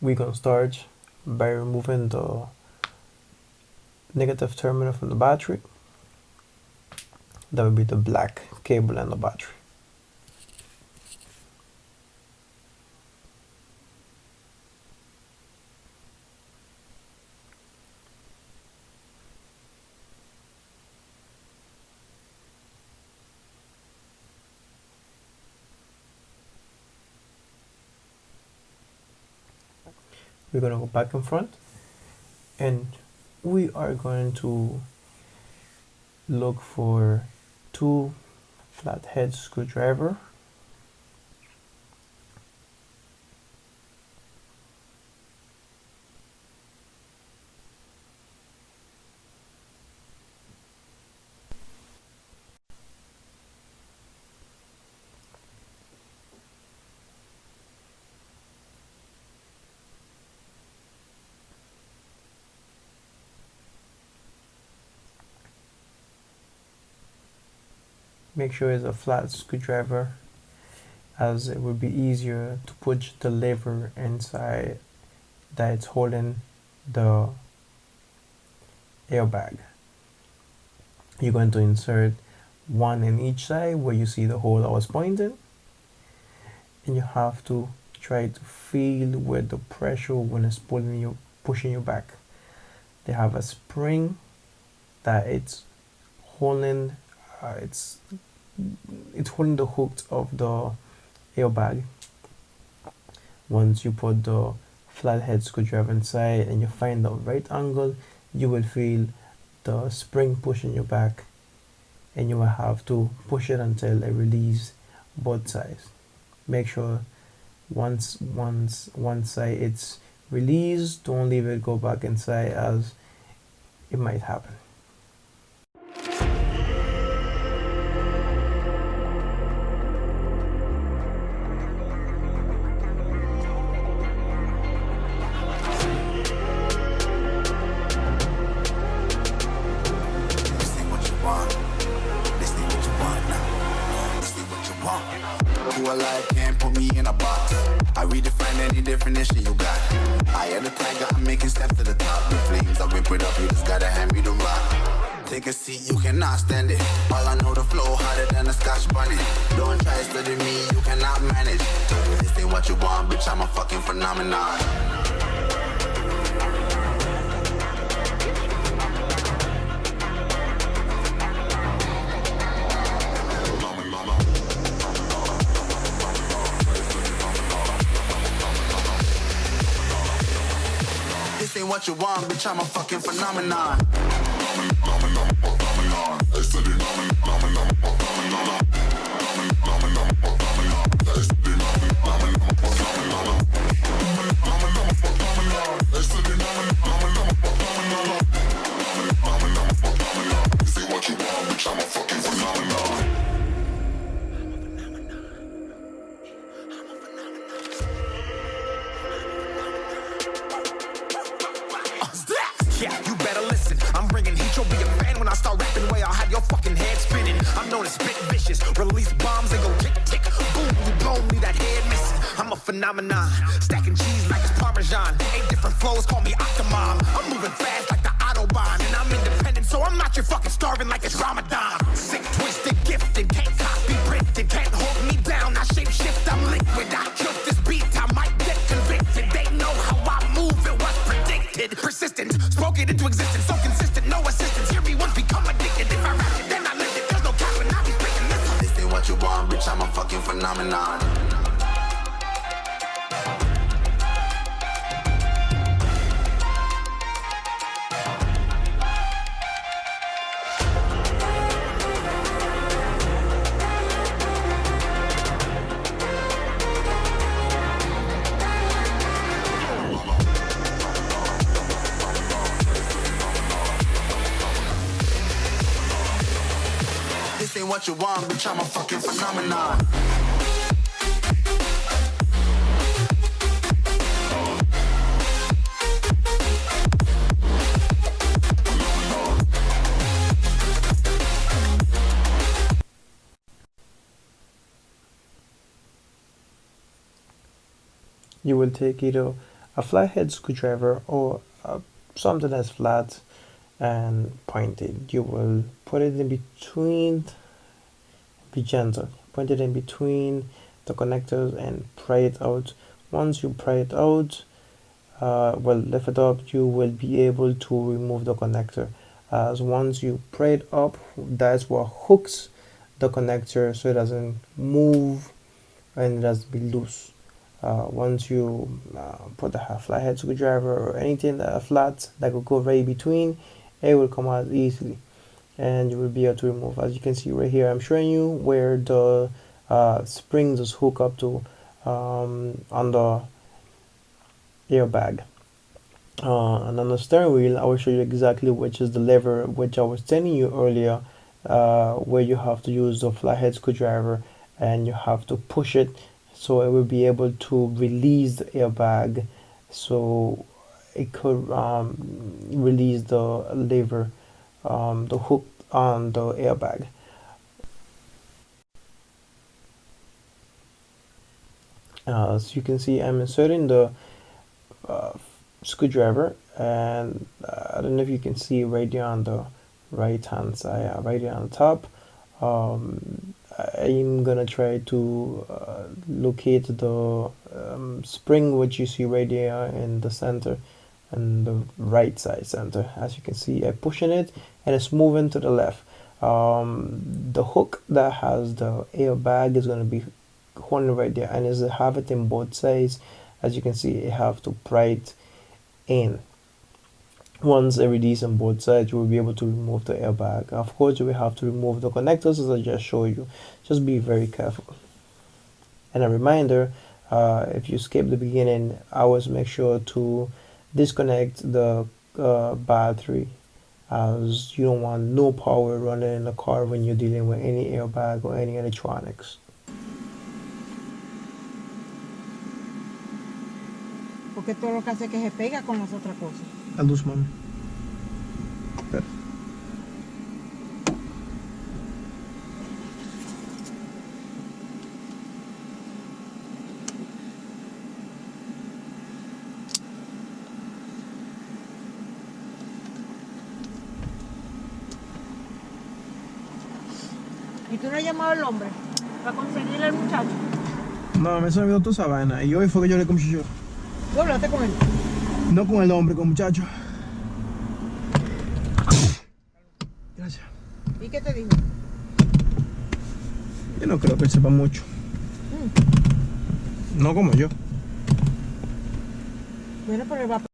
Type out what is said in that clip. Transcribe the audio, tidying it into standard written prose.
we're gonna start by removing the negative terminal from the battery. That would be the black cable and the battery. We're going to go back in front, and we are going to look for two flathead screwdriver. Make sure it's a flat screwdriver, as it would be easier to put the lever inside that it's holding the airbag. You're going to insert one in each side where you see the hole I was pointing, and you have to try to feel where the pressure when it's pulling you, pushing you back. They have a spring that it's holding. It's holding the hook of the airbag. Once you put the flathead screwdriver inside and you find the right angle, you will feel the spring pushing you back, and you will have to push it until it releases both sides. Make sure once one side it's released, don't leave it go back inside, as it might happen. I redefine any definition you got. I am the tiger, I'm making steps to the top. The flames, I whip it up, you just gotta hand me the rock. Take a seat, you cannot stand it. All I know, the flow harder than a Scotch bunny. Don't try studying me, you cannot manage. This ain't what you want, bitch, I'm a fucking phenomenon. This ain't what you want, bitch, I'm a fucking phenomenon. Yeah, you better listen. I'm bringing heat, you'll be a fan when I start rapping. Way I'll have your fucking head spinning. I'm known as spit vicious. Release bombs and go tick tick. Boom, you blow me that head missing. I'm a phenomenon. Stacking cheese like it's Parmesan. 8 different flows, call me Octomom. I'm moving fast like the Autobahn. And I'm independent, so I'm not your fucking starving like it's Ramadan. Sick, twisted, gifted. Can't copy, printed. Can't hold me down. I shape shift, I'm liquid. I killed this beat, I might get convicted. They know how I move, it was predicted. Persistent, spoke it into existence. So consistent, no assistance. Hear me once, become addicted. If I rap it, then I live it. There's no cap when I be speaking this. This ain't what you want, bitch, I'm a fucking phenomenon. This ain't what you want, bitch, I'm a fucking phenomenon. You will take either a flathead screwdriver or something that's flat and pointed. You will put it in between, be gentle, point it in between the connectors and pry it out. Once you pry it out, well, lift it up, you will be able to remove the connector. As once you pry it up, that's what hooks the connector so it doesn't move and it doesn't be loose. Once you put a flathead screwdriver or anything that flat that could go right between, it will come out easily and you will be able to remove. As you can see right here, I'm showing you where the springs is hooked up to on the airbag. And on the steering wheel, I will show you exactly which is the lever which I was telling you earlier, where you have to use the flathead screwdriver and you have to push it so it will be able to release the airbag, so it could release the lever, the hook on the airbag. As you can see, I'm inserting the screwdriver, and I don't know if you can see right there on the right hand side, right there on the top. I'm gonna try to locate the spring which you see right there in the center and the right side center. As you can see, I'm pushing it and it's moving to the left. The hook that has the airbag is going to be holding right there, and as I have it in both sides, as you can see, I have to pry it in. Once I release on both sides, you will be able to remove the airbag. Of course, you will have to remove the connectors as I just showed you. Just be very careful. And a reminder, if you skip the beginning, always make sure to disconnect the battery, as you don't want no power running in the car when you're dealing with any airbag or any electronics. Porque todo lo que hace es que se pega con las otras cosas. La luz, mami. Espera. ¿Y tú no has llamado al hombre para conseguirle al muchacho? No, me se me olvidó toda esa vaina. Y hoy fue que yo le con muchacho. ¿Tú hablaste con él? No con el hombre, con el muchacho. Gracias. ¿Y qué te dijo? Yo no creo que él sepa mucho. No como yo. Bueno, pero él va a